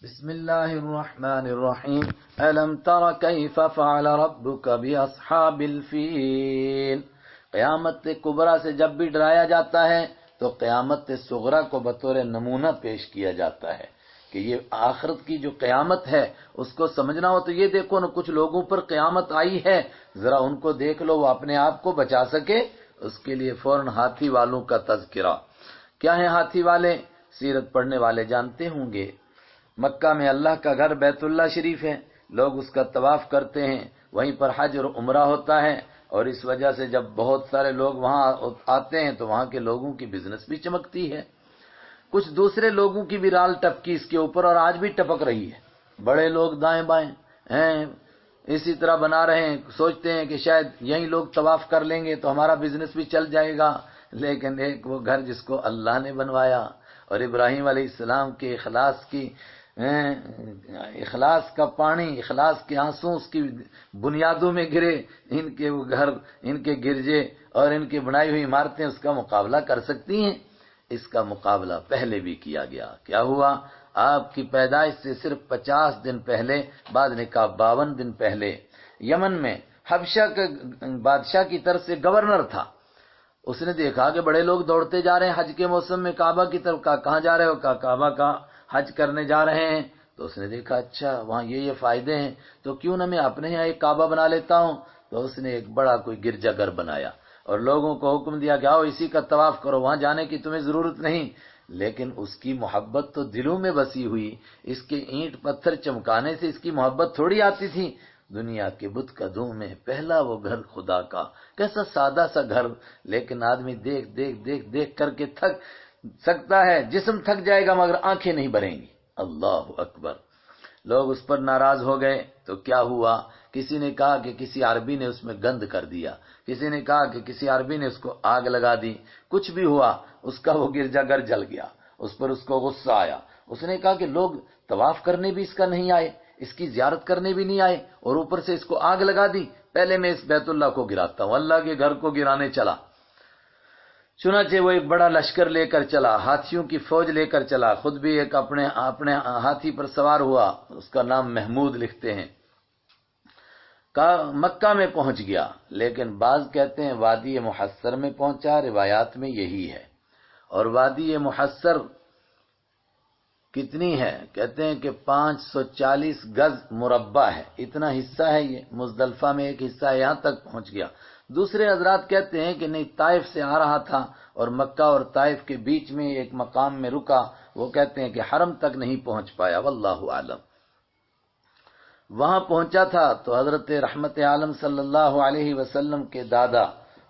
بسم اللہ الرحمن الرحیم الم تر کیف فعل ربک باصحاب الفیل۔ قیامت کبریٰ سے جب بھی ڈرایا جاتا ہے تو قیامت صغریٰ کو بطور نمونہ پیش کیا جاتا ہے کہ یہ آخرت کی جو قیامت ہے اس کو سمجھنا ہو تو یہ دیکھو نا، کچھ لوگوں پر قیامت آئی ہے، ذرا ان کو دیکھ لو، وہ اپنے آپ کو بچا سکے، اس کے لیے فوراً ہاتھی والوں کا تذکرہ۔ کیا ہیں ہاتھی والے؟ سیرت پڑھنے والے جانتے ہوں گے۔ مکہ میں اللہ کا گھر بیت اللہ شریف ہے، لوگ اس کا طواف کرتے ہیں، وہیں پر حج اور عمرہ ہوتا ہے، اور اس وجہ سے جب بہت سارے لوگ وہاں آتے ہیں تو وہاں کے لوگوں کی بزنس بھی چمکتی ہے۔ کچھ دوسرے لوگوں کی بھی رال ٹپکی اس کے اوپر، اور آج بھی ٹپک رہی ہے۔ بڑے لوگ دائیں بائیں ہیں اسی طرح بنا رہے ہیں، سوچتے ہیں کہ شاید یہی لوگ طواف کر لیں گے تو ہمارا بزنس بھی چل جائے گا، لیکن ایک وہ گھر جس کو اللہ نے بنوایا، اور ابراہیم علیہ السلام کے اخلاص کا پانی، اخلاص کے آنسو اس کی بنیادوں میں گرے، ان کے وہ گھر، ان کے گرجے اور ان کی بنائی ہوئی عمارتیں اس کا مقابلہ کر سکتی ہیں؟ اس کا مقابلہ پہلے بھی کیا گیا۔ کیا ہوا؟ آپ کی پیدائش سے صرف 50 دن پہلے، بعد نے کہا 52 دن پہلے، یمن میں حبشہ کے بادشاہ کی طرف سے گورنر تھا، اس نے دیکھا کہ بڑے لوگ دوڑتے جا رہے ہیں حج کے موسم میں کعبہ کی طرف۔ کہا کہاں جا رہے ہو؟ کہا کعبہ کا حج کرنے جا رہے ہیں۔ تو اس نے دیکھا اچھا وہاں یہ فائدے ہیں، تو کیوں نہ میں اپنے یہاں ایک کعبہ بنا لیتا ہوں۔ تو اس نے ایک بڑا کوئی گرجا گھر بنایا اور لوگوں کو حکم دیا کہ آؤ اسی کا طواف کرو، وہاں جانے کی تمہیں ضرورت نہیں۔ لیکن اس کی محبت تو دلوں میں بسی ہوئی، اس کے اینٹ پتھر چمکانے سے اس کی محبت تھوڑی آتی تھی۔ دنیا کے بت قدوں میں پہلا وہ گھر خدا کا، کیسا سادہ سا گھر، لیکن آدمی دیکھ دیکھ دیکھ دیکھ کر کے تھک سکتا ہے، جسم تھک جائے گا مگر آنکھیں نہیں بھریں گی۔ اللہ اکبر۔ لوگ اس پر ناراض ہو گئے تو کیا ہوا؟ کسی نے کہا کہ کسی عربی نے اس میں گند کر دیا، کسی نے کہا کہ کسی عربی نے اس کو آگ لگا دی، کچھ بھی ہوا، اس کا وہ گرجا گھر جل گیا، اس پر اس کو غصہ آیا۔ اس نے کہا کہ لوگ طواف کرنے بھی اس کا نہیں آئے، اس کی زیارت کرنے بھی نہیں آئے، اور اوپر سے اس کو آگ لگا دی، پہلے میں اس بیت اللہ کو گراتا ہوں۔ اللہ کے گھر کو گرانے چلا۔ چنانچہ وہ ایک بڑا لشکر لے کر چلا، ہاتھیوں کی فوج لے کر چلا، خود بھی ایک اپنے ہاتھی پر سوار ہوا، اس کا نام محمود لکھتے ہیں۔ مکہ میں پہنچ گیا، لیکن بعض کہتے ہیں وادی محصر میں پہنچا، روایات میں یہی ہے۔ اور وادی محصر کتنی ہے؟ کہتے ہیں کہ 540 گز مربع ہے، اتنا حصہ ہے یہ، مزدلفہ میں ایک حصہ ہے، یہاں تک پہنچ گیا۔ دوسرے حضرات کہتے ہیں کہ نہیں، طائف سے آ رہا تھا اور مکہ اور طائف کے بیچ میں ایک مقام میں رکا، وہ کہتے ہیں کہ حرم تک نہیں پہنچ پایا، واللہ عالم۔ وہاں پہنچا تھا تو حضرت رحمت عالم صلی اللہ علیہ وسلم کے دادا،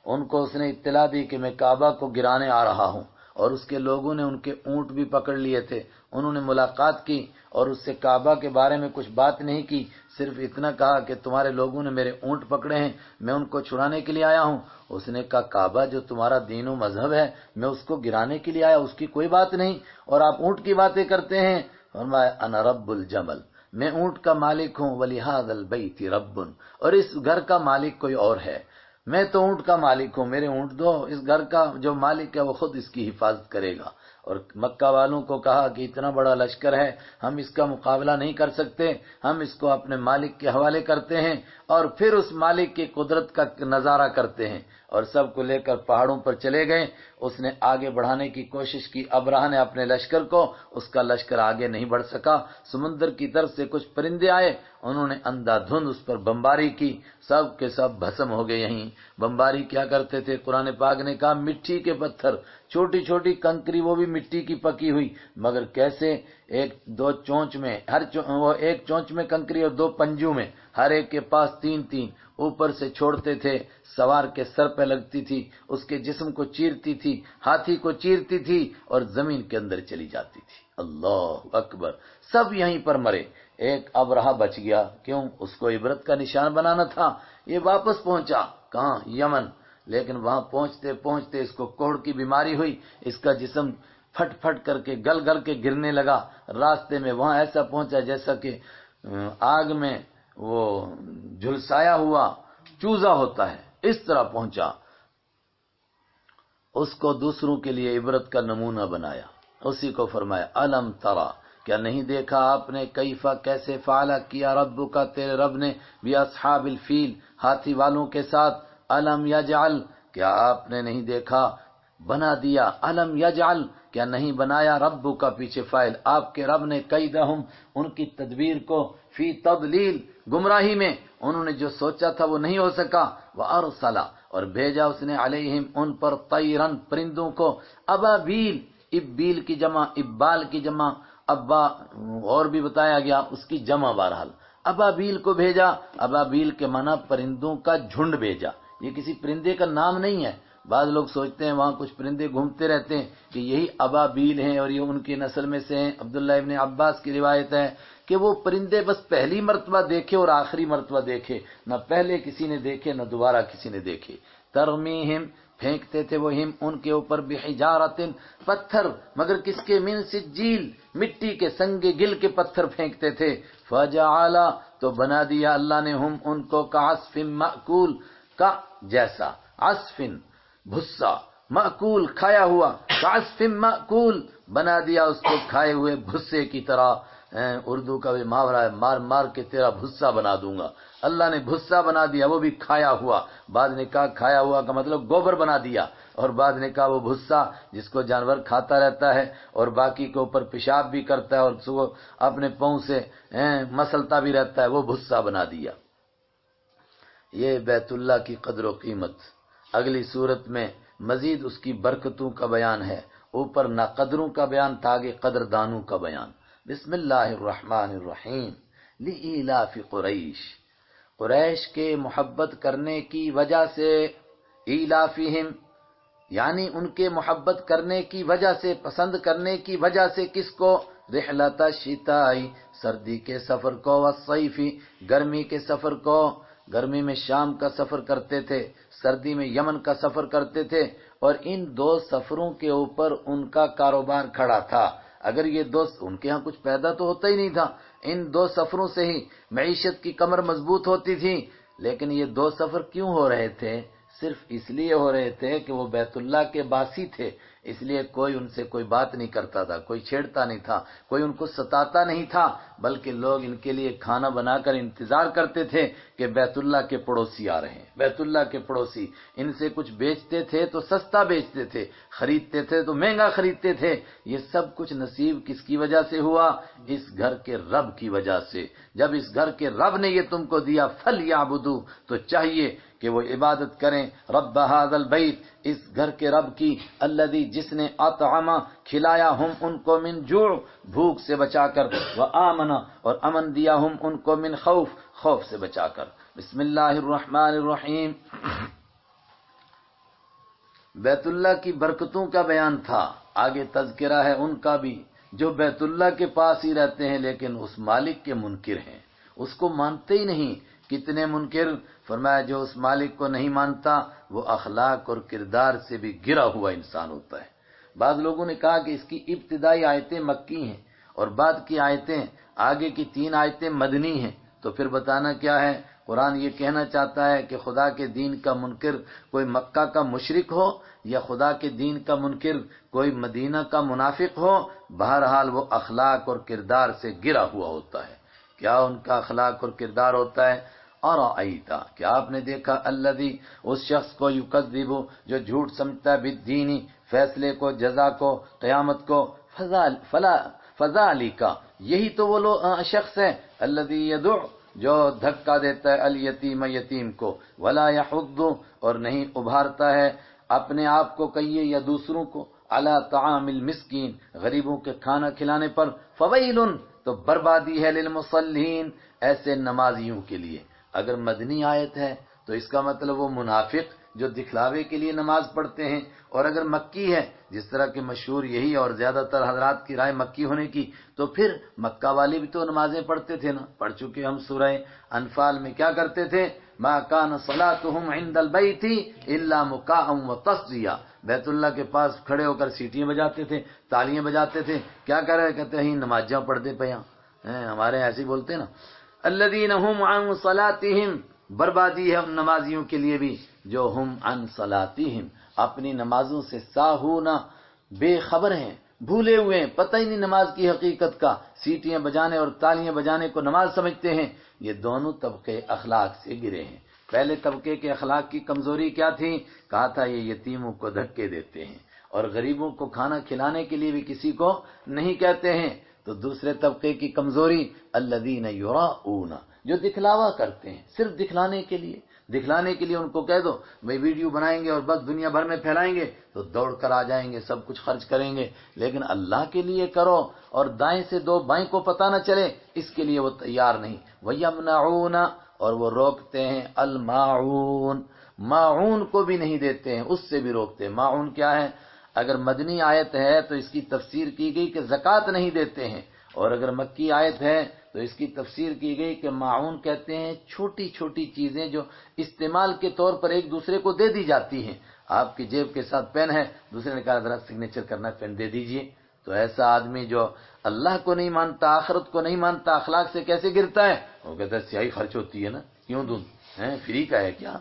ان کو اس نے اطلاع دی کہ میں کعبہ کو گرانے آ رہا ہوں، اور اس کے لوگوں نے ان کے اونٹ بھی پکڑ لیے تھے۔ انہوں نے ملاقات کی اور اس سے کعبہ کے بارے میں کچھ بات نہیں کی، صرف اتنا کہا کہ تمہارے لوگوں نے میرے اونٹ پکڑے ہیں، میں ان کو چھڑانے کے لیے آیا ہوں۔ اس نے کہا کعبہ جو تمہارا دین و مذہب ہے، میں اس کو گرانے کے لیے آیا، اس کی کوئی بات نہیں، اور آپ اونٹ کی باتیں کرتے ہیں۔ فرمایا انا رب الجمل، میں اونٹ کا مالک ہوں، وَلِهَذَا الْبَيْتِ رَبٌّ، اور اس گھر کا مالک کوئی اور ہے، میں تو اونٹ کا مالک ہوں، میرے اونٹ دو، اس گھر کا جو مالک ہے وہ خود اس کی حفاظت کرے گا۔ اور مکہ والوں کو کہا کہ اتنا بڑا لشکر ہے، ہم اس کا مقابلہ نہیں کر سکتے، ہم اس کو اپنے مالک کے حوالے کرتے ہیں، اور پھر اس مالک کی قدرت کا نظارہ کرتے ہیں، اور سب کو لے کر پہاڑوں پر چلے گئے۔ اس نے آگے بڑھانے کی کوشش کی، ابرہہ نے اپنے لشکر کو، اس کا لشکر آگے نہیں بڑھ سکا۔ سمندر کی طرف سے کچھ پرندے آئے، انہوں نے اندھا دھند اس پر بمباری کی، سب کے سب بھسم ہو گئے۔ یہیں بمباری کیا کرتے تھے؟ قرآن پاک نے کہا مٹی کے پتھر، چھوٹی چھوٹی کنکری، وہ بھی مٹی کی پکی ہوئی، مگر کیسے؟ ایک دو چونچ میں، وہ ایک چونچ میں کنکری اور دو پنجوں میں، ہر ایک کے پاس 3 اوپر سے چھوڑتے تھے، سوار کے سر پہ لگتی تھی، اس کے جسم کو چیرتی تھی، ہاتھی کو چیرتی تھی اور زمین کے اندر چلی جاتی تھی۔ اللہ اکبر۔ سب یہیں پر مرے، ایک ابرہہ بچ گیا، کیوں؟ اس کو عبرت کا نشان بنانا تھا۔ یہ واپس پہنچا کہاں؟ یمن، لیکن وہاں پہنچتے پہنچتے اس کو کوڑ کی بیماری ہوئی، اس کا جسم پھٹ پھٹ کر کے گل گل کے گرنے لگا۔ راستے میں وہاں ایسا پہنچا جیسا کہ آگ میں وہ جھلسایا ہوا چوزا ہوتا ہے، اس طرح پہنچا۔ اس کو دوسروں کے لیے عبرت کا نمونہ بنایا، اسی کو فرمایا الم ترا کیا نہیں دیکھا آپ نے کیفا کیسے فعل کیا ربک تیرے رب نے باصحاب الفیل ہاتھی والوں کے ساتھ، الم یجعل کیا آپ نے نہیں دیکھا بنا دیا، الم یجعل کیا نہیں بنایا ربک پیچھے فاعل آپ کے رب نے کیدہم ان کی تدبیر کو فی تضلیل گمراہی میں، انہوں نے جو سوچا تھا وہ نہیں ہو سکا، وارسل اور بھیجا اس نے علیہم ان پر طیرن پرندوں کو، ابابیل ابیل کی جمع ابال کی جمع ابا اور بھی بتایا گیا اس کی جمع بہرحال ابابیل کو بھیجا، ابابیل کے معنی پرندوں کا جھنڈ بھیجا، یہ کسی پرندے کا نام نہیں ہے، بعض لوگ سوچتے ہیں وہاں کچھ پرندے گھومتے رہتے ہیں کہ یہی ابابیل ہیں اور یہ ان کی نسل میں سے ہیں۔ عبداللہ ابن عباس کی روایت ہے کہ وہ پرندے بس پہلی مرتبہ دیکھے اور آخری مرتبہ دیکھے، نہ پہلے کسی نے دیکھے نہ دوبارہ کسی نے دیکھے، ترمیہم پھینکتے تھے وہ ہم ان کے اوپر بحجارۃ پتھر، مگر کس کے، من سجیل مٹی کے سنگ گل کے پتھر پھینکتے تھے، فجعل تو بنا دیا اللہ نے ہم ان کو کعصف مأکول کا جیسا، عصف بھسا، مأکول کھایا ہوا، کعصف مأکول بنا دیا اس کو کھائے ہوئے بھسے کی طرح، اردو کا بھی محاورہ ہے مار مار کے تیرا بھسا بنا دوں گا، اللہ نے بھسا بنا دیا وہ بھی کھایا ہوا، بعد نے کہا کھایا ہوا کا مطلب گوبر بنا دیا، اور بعد نے کہا وہ بھسا جس کو جانور کھاتا رہتا ہے اور باقی کے اوپر پیشاب بھی کرتا ہے اور صبح اپنے پاؤں سے مسلتا بھی رہتا ہے، وہ بھسا بنا دیا۔ یہ بیت اللہ کی قدر و قیمت، اگلی صورت میں مزید اس کی برکتوں کا بیان ہے، اوپر نہ قدروں کا بیان تھا، آگے قدر دانوں کا بیان۔ بسم اللہ الرحمن الرحیم، لإیلاف قریش، قریش کے محبت کرنے کی وجہ سے، ایلافہم یعنی ان کے محبت کرنے کی وجہ سے، پسند کرنے کی وجہ سے، کس کو، رحلۃ الشتاء سردی کے سفر کو، والصیف گرمی کے سفر کو، گرمی میں شام کا سفر کرتے تھے، سردی میں یمن کا سفر کرتے تھے، اور ان دو سفروں کے اوپر ان کا کاروبار کھڑا تھا، اگر یہ دو ان کے ہاں کچھ پیدا تو ہوتا ہی نہیں تھا، ان دو سفروں سے ہی معیشت کی کمر مضبوط ہوتی تھی، لیکن یہ دو سفر کیوں ہو رہے تھے؟ صرف اس لیے ہو رہے تھے کہ وہ بیت اللہ کے باسی تھے، اس لیے کوئی ان سے کوئی بات نہیں کرتا تھا، کوئی چھیڑتا نہیں تھا، کوئی ان کو ستاتا نہیں تھا، بلکہ لوگ ان کے لیے کھانا بنا کر انتظار کرتے تھے کہ بیت اللہ کے پڑوسی آ رہے ہیں، بیت اللہ کے پڑوسی ان سے کچھ بیچتے تھے تو سستا بیچتے تھے، خریدتے تھے تو مہنگا خریدتے تھے، یہ سب کچھ نصیب کس کی وجہ سے ہوا؟ اس گھر کے رب کی وجہ سے، جب اس گھر کے رب نے یہ تم کو دیا، فَلْيَعْبُدُوا تو چاہیے کہ وہ عبادت کریں، رب ھذا البیت اس گھر کے رب کی، الذی جس نے اطعم کھلایا ہم ان کو، من جوع بھوک سے بچا کر، وآمن اور امن دیا ہم ان کو، من خوف خوف سے بچا کر۔ بسم اللہ الرحمن الرحیم، بیت اللہ کی برکتوں کا بیان تھا، آگے تذکرہ ہے ان کا بھی جو بیت اللہ کے پاس ہی رہتے ہیں لیکن اس مالک کے منکر ہیں، اس کو مانتے ہی نہیں۔ کتنے منکر؟ فرمایا جو اس مالک کو نہیں مانتا وہ اخلاق اور کردار سے بھی گرا ہوا انسان ہوتا ہے۔ بعض لوگوں نے کہا کہ اس کی ابتدائی آیتیں مکی ہیں اور بعد کی آیتیں، آگے کی 3 آیتیں مدنی ہیں، تو پھر بتانا کیا ہے؟ قرآن یہ کہنا چاہتا ہے کہ خدا کے دین کا منکر کوئی مکہ کا مشرک ہو یا خدا کے دین کا منکر کوئی مدینہ کا منافق ہو، بہرحال وہ اخلاق اور کردار سے گرا ہوا ہوتا ہے۔ کیا ان کا اخلاق اور کردار ہوتا ہے؟ ارائیتا کیا آپ نے دیکھا، الذی اس شخص کو، یکذب جو جھوٹ سمجھتا ہے، بالدین فیصلے کو، جزا کو، قیامت کو، فذالک یہی تو وہ شخص ہے، الذی یدع جو دھکا دیتا ہے، الیتیم یتیم کو، ولا یحض اور نہیں ابھارتا ہے اپنے آپ کو کہیے یا دوسروں کو، علی طعام المسکین غریبوں کے کھانا کھلانے پر، فویل تو بربادی ہے، للمصلین ایسے نمازیوں کے لیے۔ اگر مدنی آیت ہے تو اس کا مطلب وہ منافق جو دکھلاوے کے لیے نماز پڑھتے ہیں، اور اگر مکی ہے جس طرح کہ مشہور یہی اور زیادہ تر حضرات کی رائے مکی ہونے کی، تو پھر مکہ والے بھی تو نمازیں پڑھتے تھے نا، پڑھ چکے ہم سورہ انفال میں کیا کرتے تھے، ما کان صلاتهم عند البیت الا مکاء وتصدیہ، بیت اللہ کے پاس کھڑے ہو کر سیٹیاں بجاتے تھے، تالیاں بجاتے تھے، کیا کر رہے کہتے ہیں نمازیاں پڑھتے پہ ہمارے ایسے ہی بولتے نا، الذین هم عن صلاتهم بربادی ہے ان نمازیوں کے لیے بھی جو ہم عن صلاتهم اپنی نمازوں سے ساہون بے خبر ہیں، بھولے ہوئے ہیں، پتہ ہی نہیں نماز کی حقیقت کا، سیٹیاں بجانے اور تالیاں بجانے کو نماز سمجھتے ہیں۔ یہ دونوں طبقے اخلاق سے گرے ہیں۔ پہلے طبقے کے اخلاق کی کمزوری کیا تھی؟ کہا تھا یہ یتیموں کو دھکے دیتے ہیں اور غریبوں کو کھانا کھلانے کے لیے بھی کسی کو نہیں کہتے ہیں۔ تو دوسرے طبقے کی کمزوری الذین یراؤون، جو دکھلاوا کرتے ہیں صرف دکھلانے کے لیے ان کو کہہ دو بھئی ویڈیو بنائیں گے اور بس دنیا بھر میں پھیلائیں گے تو دوڑ کر آ جائیں گے، سب کچھ خرچ کریں گے، لیکن اللہ کے لیے کرو اور دائیں سے دو بائیں کو پتہ نہ چلے، اس کے لیے وہ تیار نہیں۔ وَيَمْنَعُونَ، اور وہ روکتے ہیں الماعون، ماعون کو بھی نہیں دیتے ہیں، اس سے بھی روکتے ہیں۔ ماعون کیا ہے؟ اگر مدنی آیت ہے تو اس کی تفسیر کی گئی کہ زکوٰۃ نہیں دیتے ہیں، اور اگر مکی آیت ہے تو اس کی تفسیر کی گئی کہ معاون کہتے ہیں چھوٹی چھوٹی چیزیں جو استعمال کے طور پر ایک دوسرے کو دے دی جاتی ہیں۔ آپ کی جیب کے ساتھ پین ہے، دوسرے نے کہا ذرا سگنیچر کرنا ہے، پین دے دیجئے۔ تو ایسا آدمی جو اللہ کو نہیں مانتا، آخرت کو نہیں مانتا، اخلاق سے کیسے گرتا ہے؟ وہ کہتا ہے سیاہی خرچ ہوتی ہے نا، کیوں دوں، فری کا ہے کیا؟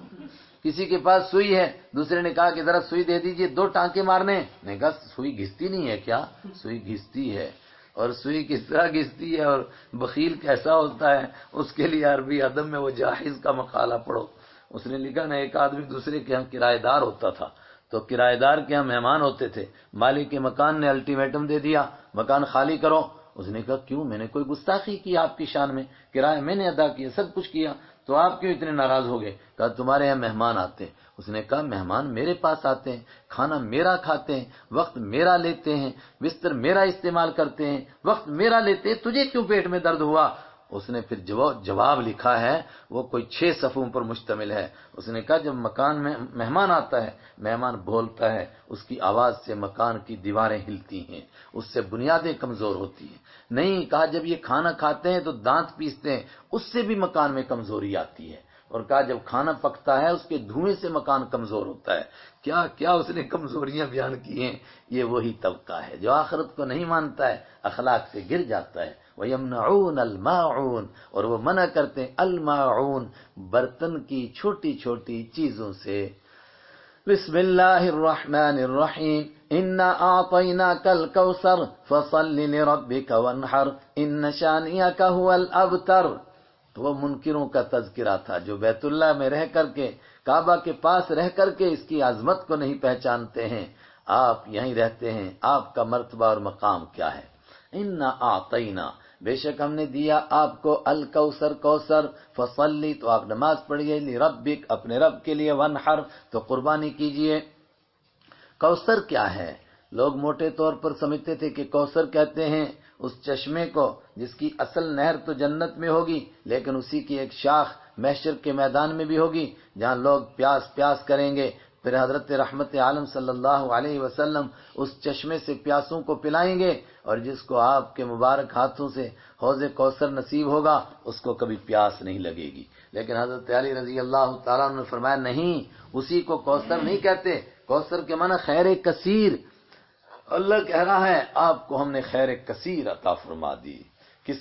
کسی کے پاس سوئی ہے، دوسرے نے کہا کہ ذرا سوئی دے دیجئے، 2 ٹانکے مارنے، نے کہا سوئی گھستی نہیں ہے کیا؟ سوئی گھستی ہے، اور سوئی کس طرح گھستی ہے اور بخیل کیسا ہوتا ہے، اس کے لیے عربی ادب میں وہ جاحظ کا مقالہ پڑھو۔ اس نے لکھا نا ایک آدمی دوسرے کے ہاں کرایہ دار ہوتا تھا، تو کرایہ دار کے ہاں مہمان ہوتے تھے، مالک کے مکان نے الٹیمیٹم دے دیا مکان خالی کرو۔ اس نے کہا کیوں، میں نے کوئی گستاخی کی آپ کی شان میں؟ کرایہ میں نے ادا کیا، سب کچھ کیا، تو آپ کیوں اتنے ناراض ہو گئے؟ کہا تمہارے یہاں مہمان آتے ہیں۔ اس نے کہا مہمان میرے پاس آتے ہیں، کھانا میرا کھاتے ہیں، وقت میرا لیتے ہیں، بستر میرا استعمال کرتے ہیں، وقت میرا لیتے ہیں، تجھے کیوں پیٹ میں درد ہوا؟ اس نے پھر جواب لکھا ہے، وہ کوئی 6 صفحوں پر مشتمل ہے۔ اس نے کہا جب مکان میں مہمان آتا ہے، مہمان بولتا ہے، اس کی آواز سے مکان کی دیواریں ہلتی ہیں، اس سے بنیادیں کمزور ہوتی ہیں۔ نہیں، کہا جب یہ کھانا کھاتے ہیں تو دانت پیستے ہیں، اس سے بھی مکان میں کمزوری آتی ہے۔ اور کہا جب کھانا پکتا ہے اس کے دھوئیں سے مکان کمزور ہوتا ہے۔ کیا کیا اس نے کمزوریاں بیان کی ہیں۔ یہ وہی طبقہ ہے جو آخرت کو نہیں مانتا ہے، اخلاق سے گر جاتا ہے۔ وَيَمْنَعُونَ الْمَاعُونَ، اور وہ منع کرتے ہیں الماعون، برتن کی چھوٹی چھوٹی چیزوں سے۔ بسم اللہ الرحمن الرحیم، اِنَّا أَعْطَيْنَاكَ الْكَوْثَرَ فَصَلِّ لِرَبِّكَ وَانْحَرْ إِنَّ شَانِئَكَ هُوَ الْأَبْتَرُ۔ تو وہ منکروں کا تذکرہ تھا جو بیت اللہ میں رہ کر کے، کعبہ کے پاس رہ کر کے اس کی عظمت کو نہیں پہچانتے ہیں۔ آپ یہیں رہتے ہیں، آپ کا مرتبہ اور مقام کیا ہے؟ اِنَّا أَعْطَيْنَا، بے شک ہم نے دیا آپ کو الکوثر، کوثر، فصلی تو آپ نماز پڑھیے، لربک اپنے رب کے لیے، وانحر تو قربانی کیجئے۔ کوثر کیا ہے؟ لوگ موٹے طور پر سمجھتے تھے کہ کوثر کہتے ہیں اس چشمے کو جس کی اصل نہر تو جنت میں ہوگی، لیکن اسی کی ایک شاخ محشر کے میدان میں بھی ہوگی جہاں لوگ پیاس کریں گے، پھر حضرت رحمت عالم صلی اللہ علیہ وسلم اس چشمے سے پیاسوں کو پلائیں گے، اور جس کو آپ کے مبارک ہاتھوں سے حوض کوثر نصیب ہوگا اس کو کبھی پیاس نہیں لگے گی۔ لیکن حضرت علی رضی اللہ تعالیٰ عنہ نے فرمایا نہیں، اسی کو کوثر نہیں کہتے، کوثر کے معنی خیر کثیر۔ اللہ کہہ رہا ہے آپ کو ہم نے خیر کثیر عطا فرما دی۔ کس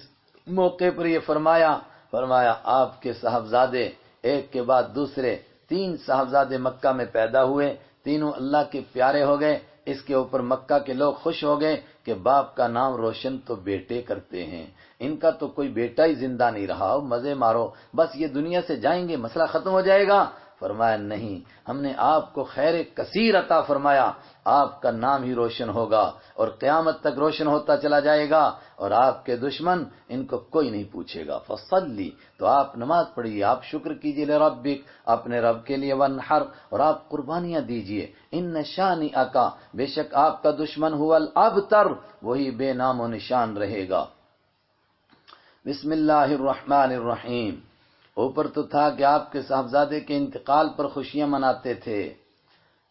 موقع پر یہ فرمایا؟ فرمایا آپ کے صاحبزادے ایک کے بعد دوسرے 3 صاحبزادے مکہ میں پیدا ہوئے، تینوں اللہ کے پیارے ہو گئے۔ اس کے اوپر مکہ کے لوگ خوش ہو گئے کہ باپ کا نام روشن تو بیٹے کرتے ہیں، ان کا تو کوئی بیٹا ہی زندہ نہیں رہا، مزے مارو، بس یہ دنیا سے جائیں گے مسئلہ ختم ہو جائے گا۔ فرمایا نہیں، ہم نے آپ کو خیر کثیر عطا فرمایا، آپ کا نام ہی روشن ہوگا اور قیامت تک روشن ہوتا چلا جائے گا، اور آپ کے دشمن ان کو کوئی نہیں پوچھے گا۔ فصلی تو آپ نماز پڑھیے، آپ شکر کیجئے، لربک اپنے رب کے لیے، وانحر اور آپ قربانیاں دیجئے، ان شانئک بے شک آپ کا دشمن هو الابتر وہی بے نام و نشان رہے گا۔ بسم اللہ الرحمن الرحیم۔ اوپر تو تھا کہ آپ کے صاحبزادے کے انتقال پر خوشیاں مناتے تھے،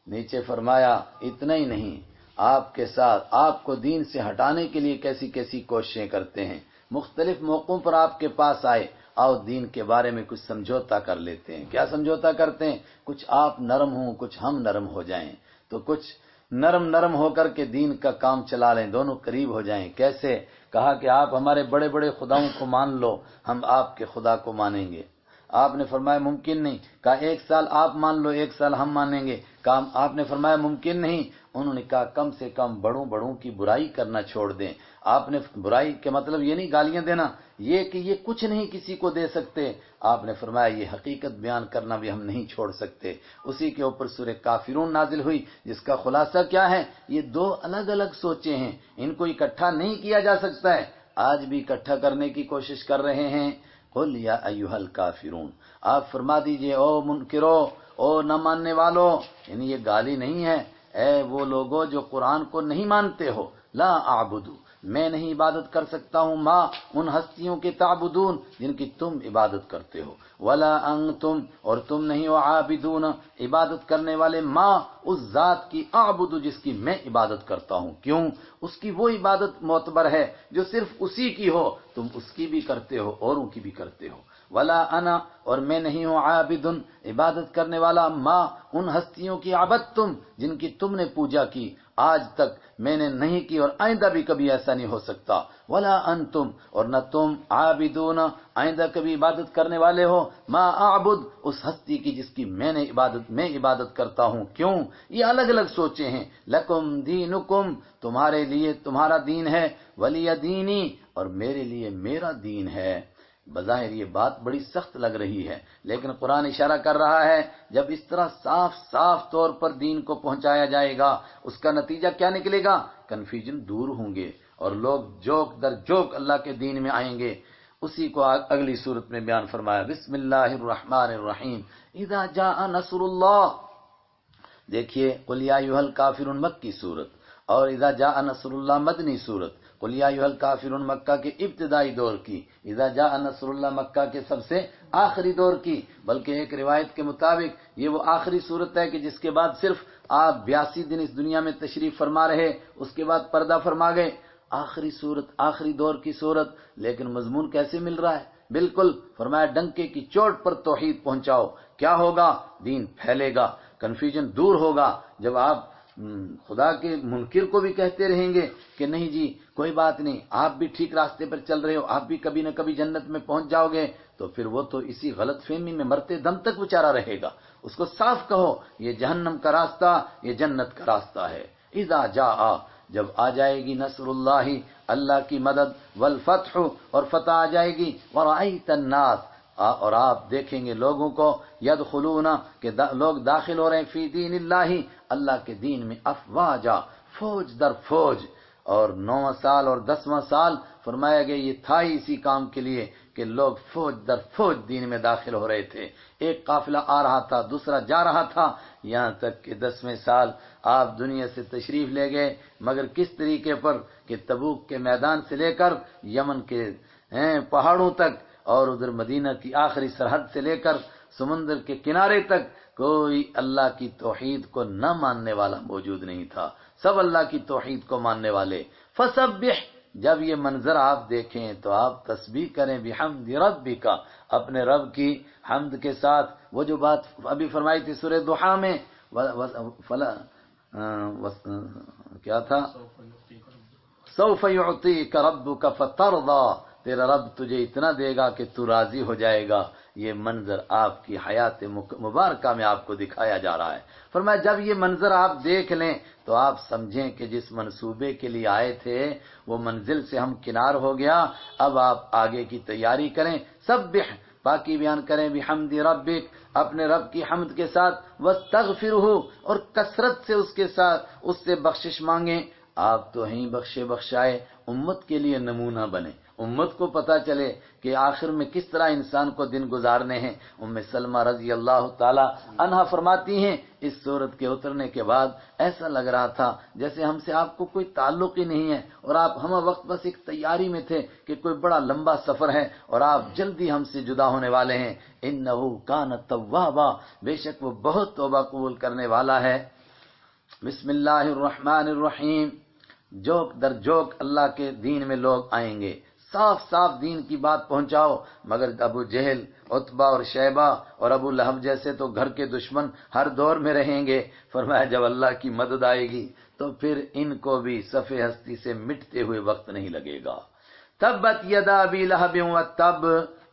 نیچے فرمایا اتنا ہی نہیں، آپ کے ساتھ آپ کو دین سے ہٹانے کے لیے کیسی کیسی کوششیں کرتے ہیں، مختلف موقعوں پر آپ کے پاس آئے، آؤ دین کے بارے میں کچھ سمجھوتا کر لیتے ہیں۔ کیا سمجھوتا کرتے ہیں؟ کچھ آپ نرم ہوں، کچھ ہم نرم ہو جائیں، تو کچھ نرم ہو کر کے دین کا کام چلا لیں، دونوں قریب ہو جائیں۔ کیسے؟ کہا کہ آپ ہمارے بڑے بڑے خداؤں کو مان لو، ہم آپ کے خدا کو مانیں گے۔ آپ نے فرمایا ممکن نہیں، کہا 1 سال آپ مان لو، 1 سال ہم مانیں گے۔ کام آپ نے فرمایا ممکن نہیں، انہوں نے کہا کم سے کم بڑوں بڑوں کی برائی کرنا چھوڑ دیں۔ آپ نے برائی کے مطلب یہ نہیں گالیاں دینا، یہ کہ یہ کچھ نہیں کسی کو دے سکتے، آپ نے فرمایا یہ حقیقت بیان کرنا بھی ہم نہیں چھوڑ سکتے۔ اسی کے اوپر سورہ کافرون نازل ہوئی، جس کا خلاصہ کیا ہے؟ یہ دو الگ الگ سوچیں ہیں، ان کو اکٹھا نہیں کیا جا سکتا ہے۔ آج بھی اکٹھا کرنے کی کوشش کر رہے ہیں۔ قل یا ایھا الکافرون، آپ فرما دیجئے او منکرو، او نہ ماننے والو، یعنی یہ گالی نہیں ہے، اے وہ لوگوں جو قرآن کو نہیں مانتے ہو، لا اعبدو، میں نہیں عبادت کر سکتا ہوں، ما ان ہستیوں کے تعبدون جن کی تم عبادت کرتے ہو، ولا انتم، اور تم نہیں ہو عابدون عبادت کرنے والے، ما اس ذات کی، اعبدو جس کی میں عبادت کرتا ہوں۔ کیوں؟ اس کی وہ عبادت معتبر ہے جو صرف اسی کی ہو، تم اس کی بھی کرتے ہو اوروں کی بھی کرتے ہو۔ ولا انا، اور میں نہیں ہوں عابد عبادت کرنے والا، ما ان ہستیوں کی عبدتم جن کی تم نے پوجا کی، آج تک میں نے نہیں کی اور آئندہ بھی کبھی ایسا نہیں ہو سکتا۔ ولا انتم، اور نہ تم عابدون آئندہ کبھی عبادت کرنے والے ہو، ما اعبد اس ہستی کی جس کی میں عبادت کرتا ہوں۔ کیوں؟ یہ الگ الگ سوچیں ہیں۔ لکم دینکم، تمہارے لیے تمہارا دین ہے، ولی دینی، اور میرے لیے میرا دین ہے۔ بظاہر یہ بات بڑی سخت لگ رہی ہے، لیکن قرآن اشارہ کر رہا ہے جب اس طرح صاف صاف طور پر دین کو پہنچایا جائے گا، اس کا نتیجہ کیا نکلے گا؟ کنفیوژن دور ہوں گے اور لوگ جوک در جوک اللہ کے دین میں آئیں گے۔ اسی کو اگلی صورت میں بیان فرمایا، بسم اللہ الرحمن الرحیم، اذا جاء نصر اللہ۔ دیکھیے قل یا ایھا الکافرون مکی صورت اور اذا جاء نصر اللہ مدنی صورت، قل یا ایھا الکافرون مکہ کے ابتدائی دور کی، اذا جاء نصر اللہ مکہ کے سب سے آخری دور کی، بلکہ ایک روایت کے مطابق یہ وہ آخری صورت ہے کہ جس کے بعد صرف آپ 82 دن اس دنیا میں تشریف فرما رہے، اس کے بعد پردہ فرما گئے۔ آخری صورت، آخری دور کی صورت، لیکن مضمون کیسے مل رہا ہے؟ بالکل فرمایا ڈنکے کی چوٹ پر توحید پہنچاؤ۔ کیا ہوگا؟ دین پھیلے گا، کنفیوژن دور ہوگا۔ جب آپ خدا کے منکر کو بھی کہتے رہیں گے کہ نہیں جی کوئی بات نہیں، آپ بھی ٹھیک راستے پر چل رہے ہو، آپ بھی کبھی نہ کبھی جنت میں پہنچ جاؤ گے، تو پھر وہ تو اسی غلط فہمی میں مرتے دم تک بیچارہ رہے گا۔ اس کو صاف کہو یہ جہنم کا راستہ، یہ جنت کا راستہ ہے۔ اذا جاء، جب آ جائے گی نصر اللہ، اللہ کی مدد، والفتح، اور فتح آ جائے گی، ورأیت الناس، اور آپ دیکھیں گے لوگوں کو، یدخلون، کہ لوگ داخل ہو رہے ہیں، فی دین اللہ، اللہ کے دین میں، افواجا، فوج در فوج۔ اور 9واں سال اور 10واں سال فرمایا گیا یہ تھا ہی اسی کام کے لیے کہ لوگ فوج در فوج دین میں داخل ہو رہے تھے۔ ایک قافلہ آ رہا تھا، دوسرا جا رہا تھا، یہاں تک کہ 10ویں سال آپ دنیا سے تشریف لے گئے، مگر کس طریقے پر کہ تبوک کے میدان سے لے کر یمن کے پہاڑوں تک، اور ادھر مدینہ کی آخری سرحد سے لے کر سمندر کے کنارے تک کوئی اللہ کی توحید کو نہ ماننے والا موجود نہیں تھا، سب اللہ کی توحید کو ماننے والے۔ فسبح، جب یہ منظر آپ دیکھیں تو آپ تسبیح کریں، بحمد ربک، اپنے رب کی حمد کے ساتھ۔ وہ جو بات ابھی فرمائی تھی سورہ ضحیٰ میں، کیا تھا؟ سوف یعطیک ربک فترضی، تیرا رب تجھے اتنا دے گا کہ تو راضی ہو جائے گا۔ یہ منظر آپ کی حیات مبارکہ میں آپ کو دکھایا جا رہا ہے۔ فرمایا جب یہ منظر آپ دیکھ لیں تو آپ سمجھیں کہ جس منصوبے کے لیے آئے تھے وہ منزل سے ہم کنار ہو گیا، اب آپ آگے کی تیاری کریں۔ سبح، پاکی بیان کریں، بحمد ربک، اپنے رب کی حمد کے ساتھ، واستغفرہ، اور کثرت سے اس کے ساتھ اس سے بخشش مانگیں۔ آپ تو ہیں بخشے بخشائے، امت کے لیے نمونہ بنے، امت کو پتا چلے کہ آخر میں کس طرح انسان کو دن گزارنے ہیں۔ سلمہ رضی اللہ تعالی عنہا فرماتی ہیں اس سورت کے اترنے کے بعد ایسا لگ رہا تھا جیسے ہم سے آپ کو کوئی تعلق ہی نہیں ہے، اور آپ ہم وقت بس ایک تیاری میں تھے کہ کوئی بڑا لمبا سفر ہے اور آپ جلدی ہم سے جدا ہونے والے ہیں۔ انہ کان توابا، بے شک وہ بہت توبہ قبول کرنے والا ہے۔ بسم اللہ الرحمن الرحیم، جوک در جوک اللہ کے دین میں لوگ آئیں گے، صاف صاف دین کی بات پہنچاؤ، مگر ابو جہل، عتبہ اور شیبہ اور ابو لہب جیسے تو گھر کے دشمن ہر دور میں رہیں گے۔ فرمایا جب اللہ کی مدد آئے گی تو پھر ان کو بھی صف ہستی سے مٹتے ہوئے وقت نہیں لگے گا۔ تبت یدا ابی لہب وتب،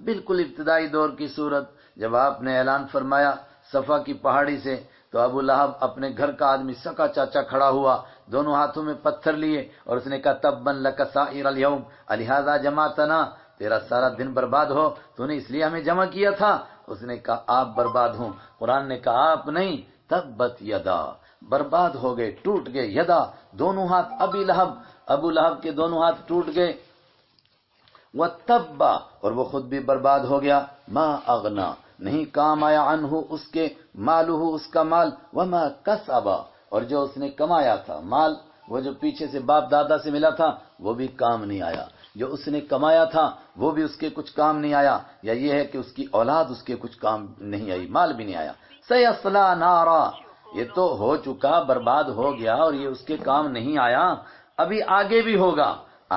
بالکل ابتدائی دور کی صورت، جب آپ نے اعلان فرمایا صفا کی پہاڑی سے تو ابو لہب اپنے گھر کا آدمی سکا چاچا کھڑا ہوا، دونوں ہاتھوں میں پتھر لیے، اور اس نے کہا تبا لک سائر الیوم الہذا جمعتنا، تیرا سارا دن برباد ہو، تو نے اس لیے ہمیں جمع کیا تھا؟ اس نے کہا آپ برباد ہوں۔ قرآن نے کہا آپ نہیں، تبت یدا، برباد ہو گئے، ٹوٹ گئے، یدا دونوں ہاتھ، ابو لہب کے دونوں ہاتھ ٹوٹ گئے، وَتَبَّ، اور وہ خود بھی برباد ہو گیا، ما اغنا، نہیں کام آیا، عنہ، اس کے، مالہ، اس کا مال، وما کسب، اور جو اس نے کمایا تھا مال، وہ جو پیچھے سے باپ دادا سے ملا تھا وہ بھی کام نہیں آیا، جو اس نے کمایا تھا وہ بھی اس کے کچھ کام نہیں آیا، یا یہ ہے کہ اس کی اولاد اس کے کچھ کام نہیں آئی، مال بھی نہیں آیا۔ سیصلی نارا، یہ تو ہو چکا، برباد ہو گیا، اور یہ اس کے کام نہیں آیا، ابھی آگے بھی ہوگا۔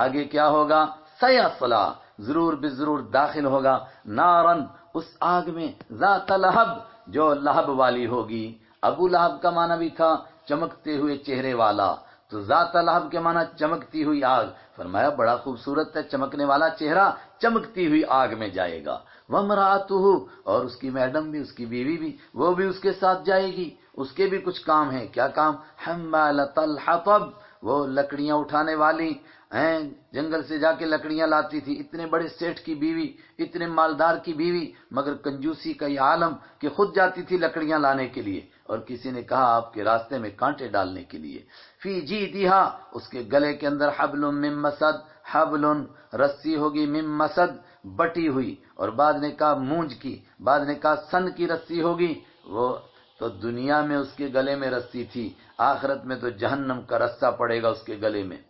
آگے کیا ہوگا؟ سیصلی، ضرور بضرور داخل ہوگا، نارن، اس آگ میں، ذات لہب، جو لہب والی ہوگی۔ ابو لہب کا معنی بھی تھا چمکتے ہوئے چہرے والا، تو ذات لہب کے معنی چمکتی ہوئی آگ۔ فرمایا بڑا خوبصورت ہے، چمکنے والا چہرہ چمکتی ہوئی آگ میں جائے گا۔ وامرأتہ، اور اس کی میڈم بھی، اس کی بیوی بھی، وہ بھی اس کے ساتھ جائے گی، اس کے بھی کچھ کام ہیں۔ کیا کام؟ حمالۃ الحطب، وہ لکڑیاں اٹھانے والی ہیں، جنگل سے جا کے لکڑیاں لاتی تھی، اتنے بڑے سیٹھ کی بیوی، اتنے مالدار کی بیوی، مگر کنجوسی کا یہ عالم کہ خود جاتی تھی لکڑیاں لانے کے لیے، اور کسی نے کہا آپ کے راستے میں کانٹے ڈالنے کے لیے۔ فی جیدہا، اس کے گلے کے اندر، حبل من مسد، حبل، رسی ہوگی، من مسد، بٹی ہوئی، اور بعد نے کہا مونج کی، بعد نے کہا سن کی رسی ہوگی۔ وہ تو دنیا میں اس کے گلے میں رسی تھی، آخرت میں تو جہنم کا رسہ پڑے گا اس کے گلے میں۔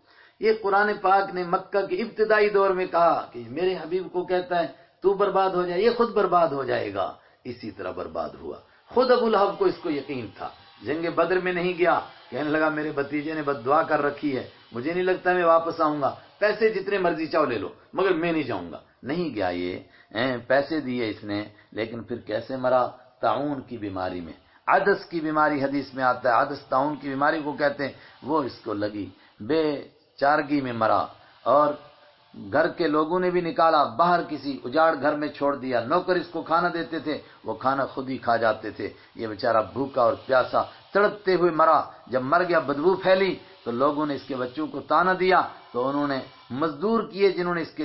یہ قرآن پاک نے مکہ کے ابتدائی دور میں کہا کہ میرے حبیب کو کہتا ہے تو برباد ہو جائے، یہ خود برباد ہو جائے گا۔ اسی طرح برباد ہوا۔ خود ابو لہب کو اس کو یقین تھا، جنگ بدر میں نہیں گیا، کہنے لگا میرے بھتیجے نے بد دعا کر رکھی ہے، مجھے نہیں لگتا میں واپس آؤں گا، پیسے جتنے مرضی چاہو لے لو مگر میں نہیں جاؤں گا۔ نہیں گیا، یہ پیسے دیے اس نے، لیکن پھر کیسے مرا؟ طاعون کی بیماری میں، عدس کی بیماری حدیث میں آتا ہے، عدس طاعون کی بیماری کو کہتے ہیں، وہ اس کو لگی، بے چارگی میں مرا، اور گھر کے لوگوں نے بھی نکالا باہر، کسی اجاڑ گھر میں چھوڑ دیا، نوکر اس کو کھانا دیتے تھے، وہ کھانا خود ہی کھا جاتے تھے، یہ بیچارہ بھوکا اور پیاسا تڑپتے ہوئے مرا۔ جب مر گیا بدبو پھیلی تو لوگوں نے اس کے بچوں کو تانا دیا، تو انہوں نے مزدور کیے جنہوں نے اس کے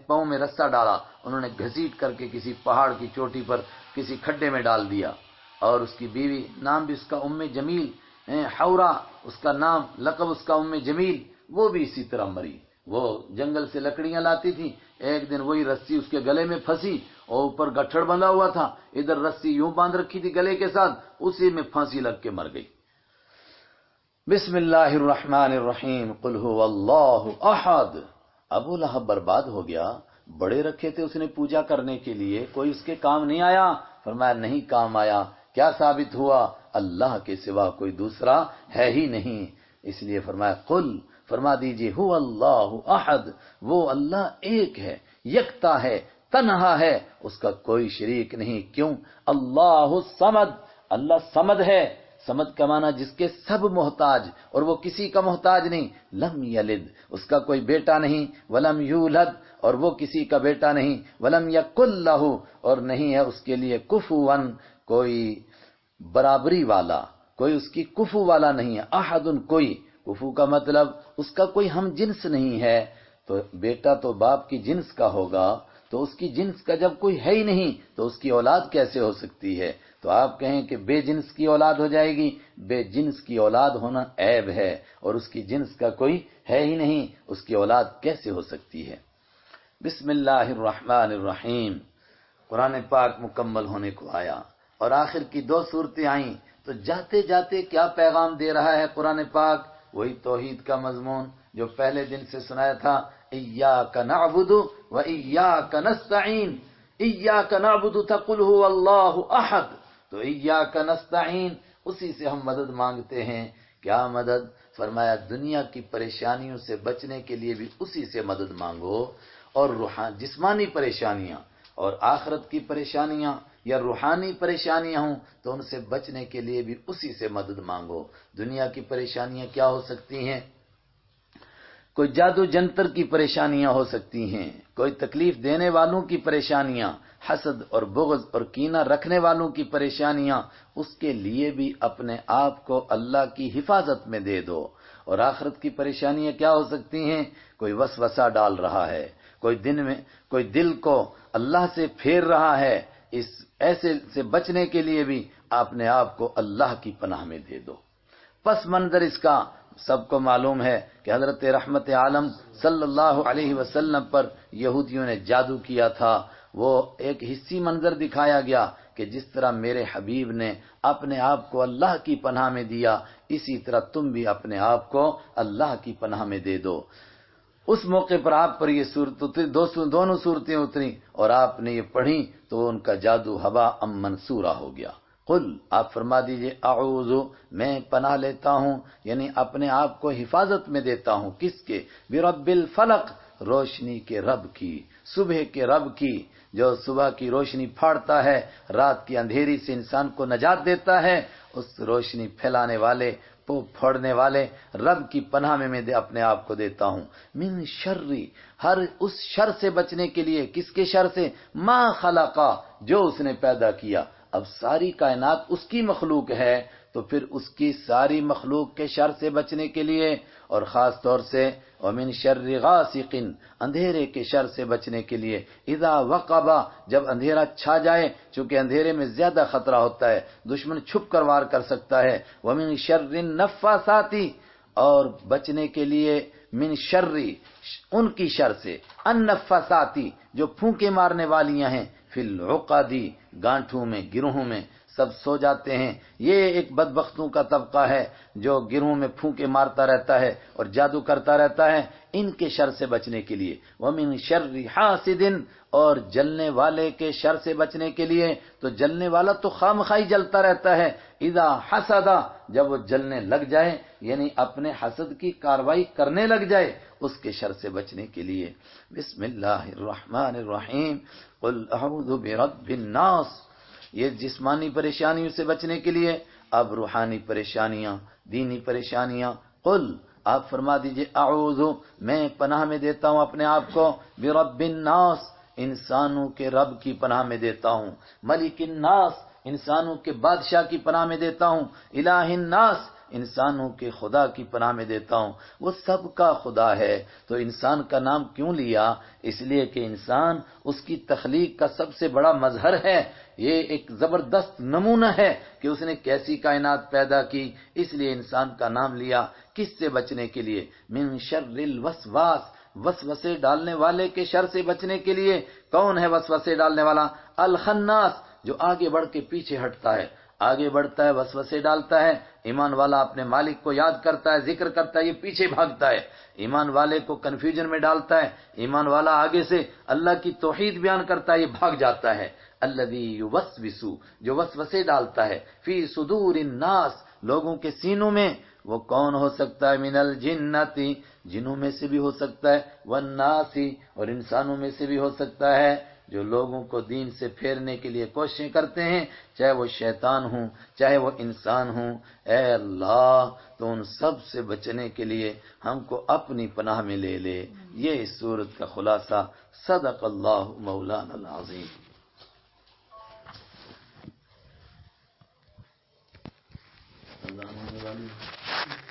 پاؤں میں رسہ ڈالا، انہوں نے گھسیٹ کر کے کسی پہاڑ کی چوٹی پر کسی کھڈے میں ڈال دیا، اور اس کی بیوی، نام بھی اس کا ام جمیل، حورا اس کا نام، لقب اس کا ام جمیل، وہ بھی اسی طرح مری۔ وہ جنگل سے لکڑیاں لاتی تھی، ایک دن وہی رسی اس کے گلے میں پھنسی، اور اوپر گٹھڑ بندھا ہوا تھا، ادھر رسی یوں باندھ رکھی تھی گلے کے ساتھ، اسی میں پھانسی لگ کے مر گئی۔ بسم اللہ الرحمن الرحیم، قل هو اللہ احد۔ ابو لہب برباد ہو گیا، بڑے رکھے تھے اس نے پوجا کرنے کے لیے، کوئی اس کے کام نہیں آیا۔ فرمایا نہیں کام آیا، کیا ثابت ہوا؟ اللہ کے سوا کوئی دوسرا ہے ہی نہیں، اس لیے فرمایا قل، فرما دیجئے، هو اللہ احد، وہ اللہ ایک ہے، یکتا ہے، تنہا ہے، اس کا کوئی شریک نہیں۔ کیوں؟ اللہ الصمد، اللہ صمد ہے، صمد کا معنی جس کے سب محتاج، اور وہ کسی کا محتاج نہیں۔ لم یلد، اس کا کوئی بیٹا نہیں، ولم یولد، اور وہ کسی کا بیٹا نہیں، ولم یکن لہ، اور نہیں ہے اس کے لیے کفوا، کوئی برابری والا، کوئی اس کی کفو والا نہیں ہے، احد، کوئی، کفو کا مطلب اس کا کوئی ہم جنس نہیں ہے، تو بیٹا تو باپ کی جنس کا ہوگا، تو اس کی جنس کا جب کوئی ہے ہی نہیں تو اس کی اولاد کیسے ہو سکتی ہے؟ تو آپ کہیں کہ بے جنس کی اولاد ہو جائے گی، بے جنس کی اولاد ہونا عیب ہے، اور اس کی جنس کا کوئی ہے ہی نہیں، اس کی اولاد کیسے ہو سکتی ہے؟ بسم اللہ الرحمن الرحیم۔ قرآن پاک مکمل ہونے کو آیا، اور آخر کی دو صورتیں آئیں، تو جاتے جاتے کیا پیغام دے رہا ہے قرآن پاک؟ وہی توحید کا مضمون جو پہلے دن سے سنایا تھا، ایاک نعبد و ایاک نستعین۔ ایاک نعبد تھا، قل هو اللہ احد، تو ایاک نستعین، اسی سے ہم مدد مانگتے ہیں۔ کیا مدد؟ فرمایا دنیا کی پریشانیوں سے بچنے کے لیے بھی اسی سے مدد مانگو، اور جسمانی پریشانیاں اور آخرت کی پریشانیاں یا روحانی پریشانیاں ہوں تو ان سے بچنے کے لیے بھی اسی سے مدد مانگو۔ دنیا کی پریشانیاں کیا ہو سکتی ہیں؟ کوئی جادو جنتر کی پریشانیاں ہو سکتی ہیں، کوئی تکلیف دینے والوں کی پریشانیاں، حسد اور بغض اور کینہ رکھنے والوں کی پریشانیاں، اس کے لیے بھی اپنے آپ کو اللہ کی حفاظت میں دے دو۔ اور آخرت کی پریشانیاں کیا ہو سکتی ہیں؟ کوئی وسوسہ ڈال رہا ہے، کوئی دل کو اللہ سے پھیر رہا ہے، اس ایسے سے بچنے کے لیے بھی اپنے آپ کو اللہ کی پناہ میں دے دو۔ پس منظر اس کا سب کو معلوم ہے کہ حضرت رحمت عالم صلی اللہ علیہ وسلم پر یہودیوں نے جادو کیا تھا۔ وہ ایک حصی منظر دکھایا گیا کہ جس طرح میرے حبیب نے اپنے آپ کو اللہ کی پناہ میں دیا، اسی طرح تم بھی اپنے آپ کو اللہ کی پناہ میں دے دو۔ اس موقع پر آپ پر یہ دونوں صورتیں اتری اور آپ نے یہ پڑھی تو ان کا جادو ہوا منصورہ ہو گیا۔ قل، آپ فرما دیجئے، اعوذ، میں پناہ لیتا ہوں، یعنی اپنے آپ کو حفاظت میں دیتا ہوں، کس کے؟ برب الفلق، روشنی کے رب کی، صبح کے رب کی، جو صبح کی روشنی پھاڑتا ہے، رات کی اندھیری سے انسان کو نجات دیتا ہے، اس روشنی پھیلانے والے، پھوڑنے والے رب کی پناہ میں اپنے آپ کو دیتا ہوں۔ من شر، ہر اس شر سے بچنے کے لیے، کس کے شر سے؟ ما خلقا، جو اس نے پیدا کیا۔ اب ساری کائنات اس کی مخلوق ہے، تو پھر اس کی ساری مخلوق کے شر سے بچنے کے لیے، اور خاص طور سے ومن شر غاسق، اندھیرے کے شر سے بچنے کے لیے، اذا وقب، جب اندھیرا چھا جائے، چونکہ اندھیرے میں زیادہ خطرہ ہوتا ہے، دشمن چھپ کر وار کر سکتا ہے۔ ومن شر النفاثات، اور بچنے کے لیے من شر، ان کی شر سے، النفاثات، جو پھونکے مارنے والیاں ہیں، فی العقد، گانٹھوں میں، گروہوں میں، سب سو جاتے ہیں۔ یہ ایک بدبختوں کا طبقہ ہے جو گروہوں میں پھونکے مارتا رہتا ہے اور جادو کرتا رہتا ہے، ان کے شر سے بچنے کے لیے۔ ومن شر حاسد، اور جلنے والے کے شر سے بچنے کے لیے، تو جلنے والا تو خامخواہ جلتا رہتا ہے، اذا حسد، جب وہ جلنے لگ جائے، یعنی اپنے حسد کی کاروائی کرنے لگ جائے، اس کے شر سے بچنے کے لیے۔ بسم اللہ الرحمن الرحیم، قل اعوذ برب الناس، یہ جسمانی پریشانیوں سے بچنے کے لیے۔ اب روحانی پریشانیاں، دینی پریشانیاں، قل، آپ فرما دیجئے، اعوذ، میں پناہ میں دیتا ہوں اپنے آپ کو، برب الناس، انسانوں کے رب کی پناہ میں دیتا ہوں، ملک الناس، انسانوں کے بادشاہ کی پناہ میں دیتا ہوں، الہ الناس، انسانوں کے خدا کی پناہ میں دیتا ہوں۔ وہ سب کا خدا ہے، تو انسان کا نام کیوں لیا؟ اس لیے کہ انسان اس کی تخلیق کا سب سے بڑا مظہر ہے، یہ ایک زبردست نمونہ ہے کہ اس نے کیسی کائنات پیدا کی، اس لیے انسان کا نام لیا۔ کس سے بچنے کے لیے؟ من شر الوسواس، وسوسے ڈالنے والے کے شر سے بچنے کے لیے۔ کون ہے وسوسے ڈالنے والا؟ الخناس، جو آگے بڑھ کے پیچھے ہٹتا ہے، آگے بڑھتا ہے، وسوسے ڈالتا ہے۔ ایمان والا اپنے مالک کو یاد کرتا ہے، ذکر کرتا ہے، یہ پیچھے بھاگتا ہے، ایمان والے کو کنفیوژن میں ڈالتا ہے۔ ایمان والا آگے سے اللہ کی توحید بیان کرتا ہے، یہ بھاگ جاتا ہے۔ الذی یوسوس، جو وسوسے ڈالتا ہے، فی صدور الناس، لوگوں کے سینوں میں۔ وہ کون ہو سکتا ہے؟ من الجنت، جنوں میں سے بھی ہو سکتا ہے، والناس، اور انسانوں میں سے بھی ہو سکتا ہے، جو لوگوں کو دین سے پھیرنے کے لیے کوششیں کرتے ہیں، چاہے وہ شیطان ہوں، چاہے وہ انسان ہوں۔ اے اللہ، تو ان سب سے بچنے کے لیے ہم کو اپنی پناہ میں لے لے۔ یہ اس سورت کا خلاصہ۔ صدق اللہ مولانا العظیم۔ اللہ